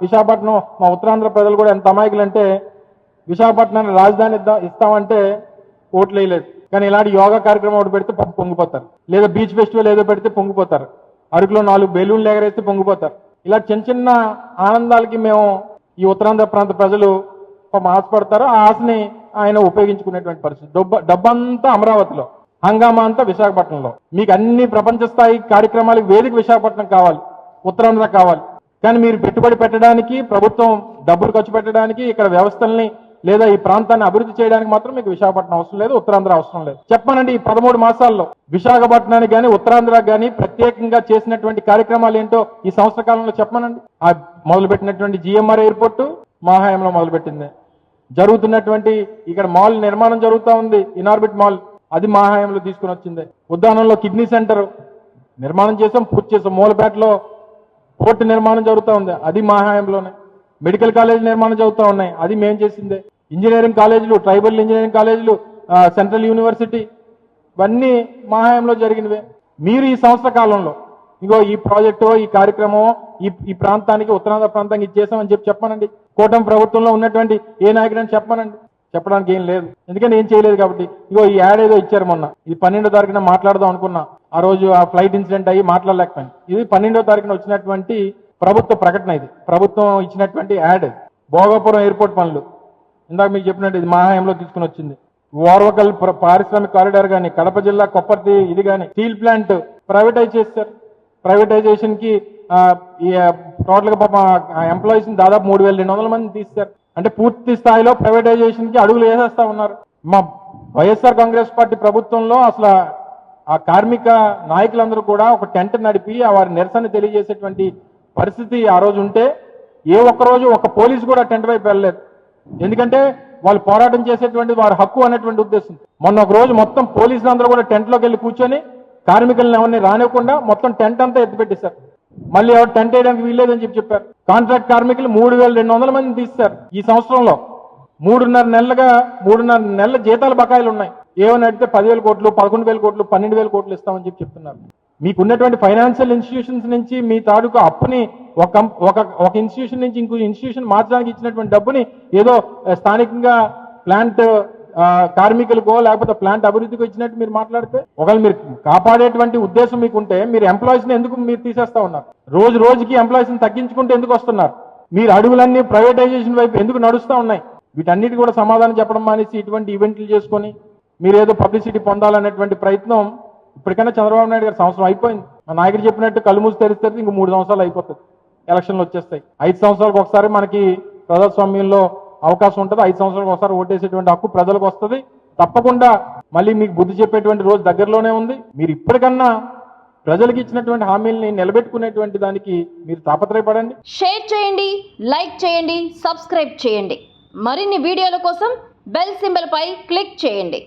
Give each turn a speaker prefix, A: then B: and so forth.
A: విశాఖపట్నం మా ఉత్తరాంధ్ర ప్రజలు కూడా ఎంత అమాయకులంటే విశాఖపట్నాన్ని రాజధాని ఇస్తామంటే ఓట్లు వేయలేదు. కానీ ఇలాంటి యోగా కార్యక్రమం ఒకటి పెడితే పొంగిపోతారు, లేదా బీచ్ ఫెస్టివల్ ఏదో పెడితే పొంగిపోతారు, అరకులో 4 బెలూన్లు ఎగరేస్తే పొంగిపోతారు. ఇలా చిన్న చిన్న ఆనందాలకి మేము ఈ ఉత్తరాంధ్ర ప్రాంత ప్రజలు ఆశపడతారు. ఆ ఆశని ఆయన ఉపయోగించుకునేటువంటి పరిస్థితి. డబ్బంతా అమరావతిలో, హంగామా అంతా విశాఖపట్నంలో. మీకు అన్ని ప్రపంచ స్థాయి కార్యక్రమాలకు వేదిక విశాఖపట్నం కావాలి, ఉత్తరాంధ్ర కావాలి. కానీ మీరు పెట్టుబడి పెట్టడానికి, ప్రభుత్వం డబ్బులు ఖర్చు పెట్టడానికి, ఇక్కడ వ్యవస్థల్ని లేదా ఈ ప్రాంతాన్ని అభివృద్ధి చేయడానికి మాత్రం మీకు విశాఖపట్నం అవసరం లేదు, ఉత్తరాంధ్ర అవసరం లేదు. చెప్పానండి, ఈ 13 మాసాల్లో విశాఖపట్నానికి కానీ ఉత్తరాంధ్రకు కానీ ప్రత్యేకంగా చేసినటువంటి కార్యక్రమాలు ఏంటో ఈ సంవత్సర కాలంలో చెప్పమనండి. ఆ మొదలుపెట్టినటువంటి జిఎంఆర్ ఎయిర్పోర్టు మా హయాంలో మొదలుపెట్టింది. జరుగుతున్నటువంటి ఇక్కడ మాల్ నిర్మాణం జరుగుతూ ఉంది, ఇనార్బిట్ మాల్, అది మా హయాంలో తీసుకుని వచ్చింది. ఉద్యానంలో కిడ్నీ సెంటర్ నిర్మాణం చేసాం, పూర్తి చేసాం. మూలపేటలో పోర్టు నిర్మాణం జరుగుతూ ఉంది, అది మా హయాంలోనే. మెడికల్ కాలేజ్ నిర్మాణం జరుగుతూ ఉన్నాయి, అది మేము చేసిందే. ఇంజనీరింగ్ కాలేజీలు, ట్రైబల్ ఇంజనీరింగ్ కాలేజీలు, సెంట్రల్ యూనివర్సిటీ, ఇవన్నీ మా హయాంలో జరిగినవే. మీరు ఈ సంవత్సర కాలంలో ఇగో ఈ ప్రాజెక్టు, ఈ కార్యక్రమం ఈ ప్రాంతానికి, ఉత్తరాంధ్ర ప్రాంతానికి ఇచ్చేసామని చెప్పానండి. కూటమి ప్రభుత్వంలో ఉన్నటువంటి ఏ నాయకుడని చెప్పానండి. చెప్పడానికి ఏం లేదు, ఎందుకంటే ఏం చేయలేదు కాబట్టి. ఇగో ఈ యాడ్ ఏదో ఇచ్చారు మొన్న, ఇది 12వ తారీఖున మాట్లాడదాం అనుకున్నా, ఆ రోజు ఆ ఫ్లైట్ ఇన్సిడెంట్ అయ్యి మాట్లాడలేకపోయింది. ఇది 12వ తారీఖున వచ్చినటువంటి ప్రభుత్వ ప్రకటన, ఇది ప్రభుత్వం ఇచ్చినటువంటి యాడ్. భోగాపురం ఎయిర్పోర్ట్ పనులు ఇందాక మీకు చెప్పినట్టు ఇది మా హయాంలో తీసుకుని వచ్చింది. ఓర్వకల్ పారిశ్రామిక కారిడార్ కానీ, కడప జిల్లా కొప్పర్తి ఇది కానీ, స్టీల్ ప్లాంట్ ప్రైవేటైజ్ చేస్తారు. ప్రైవేటైజేషన్ కి టోటల్ గా పాపం ఎంప్లాయీస్ దాదాపు 3,200 మందిని తీస్తారు. అంటే పూర్తి స్థాయిలో ప్రైవేటైజేషన్ కి అడుగులు వేసేస్తా ఉన్నారు. మా వైఎస్ఆర్ కాంగ్రెస్ పార్టీ ప్రభుత్వంలో అసలు ఆ కార్మిక నాయకులందరూ కూడా ఒక టెంట్ నడిపి వారి నిరసన తెలియజేసేటువంటి పరిస్థితి ఆ రోజు ఉంటే, ఏ ఒక్కరోజు ఒక పోలీసు కూడా టెంట్ వైపు వెళ్ళలేదు. ఎందుకంటే వాళ్ళు పోరాటం చేసేటువంటి వారి హక్కు అనేటువంటి ఉద్దేశం. మొన్న ఒక రోజు మొత్తం పోలీసులందరూ కూడా టెంట్లోకి వెళ్ళి కూర్చొని కార్మికులను ఎవరిని రానివ్వకుండా మొత్తం టెంట్ అంతా ఎత్తిపెట్టేశారు. మళ్ళీ ఎవరు టెంట్ వేయడానికి వీల్లేదని చెప్పారు. కాంట్రాక్ట్ కార్మికులు 3,200 మందిని తీస్తారు. ఈ సంవత్సరంలో 3.5 నెలల జీతాల బకాయిలు ఉన్నాయి. ఏమని అడిగితే 10,000 కోట్లు, 11,000 కోట్లు, 12,000 కోట్లు ఇస్తామని చెప్తున్నారు. మీకున్నటువంటి ఫైనాన్షియల్ ఇన్స్టిట్యూషన్స్ నుంచి మీ తాలూకు అప్పుని ఒక ఇన్స్టిట్యూషన్ నుంచి ఇంకో ఇన్స్టిట్యూషన్ మార్చడానికి ఇచ్చినటువంటి డబ్బుని ఏదో స్థానికంగా ప్లాంట్ కార్మికులకో లేకపోతే ప్లాంట్ అభివృద్ధికి ఇచ్చినట్టు మీరు మాట్లాడితే, ఒకవేళ మీరు కాపాడేటువంటి ఉద్దేశం మీకుంటే మీరు ఎంప్లాయీస్ని ఎందుకు మీరు తీసేస్తా ఉన్నారు? రోజు రోజుకి ఎంప్లాయీస్ని తగ్గించుకుంటూ ఎందుకు వస్తున్నారు? మీరు అడుగులన్నీ ప్రైవేటైజేషన్ వైపు ఎందుకు నడుస్తూ ఉన్నాయి? వీటన్నిటి కూడా సమాధానం చెప్పడం మానేసి ఇటువంటి ఈవెంట్లు చేసుకొని మీరు ఏదో పబ్లిసిటీ పొందాలనేటువంటి ప్రయత్నం ఇప్పటికైనా చంద్రబాబు నాయుడు గారు సంవత్సరం అయిపోయింది. మా నాయకుడు చెప్పినట్టు కళ్ళు మూసి తెరిస్తే ఇంక 3 సంవత్సరాలు అయిపోతుంది, ఎలక్షన్లు వచ్చేస్తాయి. 5 సంవత్సరాలకు ఒకసారి మనకి ప్రజాస్వామ్యంలో అవకాశం ఉంటుంది. 5 సంవత్సరాలకు ఒకసారి ఓటేసేటువంటి హక్కు ప్రజలకు వస్తుంది. తప్పకుండా మళ్ళీ మీకు బుద్ధి చెప్పేటువంటి రోజు దగ్గరలోనే ఉంది. మీరు ఇప్పటికన్నా ప్రజలకు ఇచ్చినటువంటి హామీల్ని నిలబెట్టుకునేటువంటి దానికి మీరు తాపత్రయపడండి.
B: షేర్ చేయండి, లైక్ చేయండి, సబ్స్క్రైబ్ చేయండి. మరిన్ని వీడియోల కోసం బెల్ సింబల్ పై క్లిక్ చేయండి.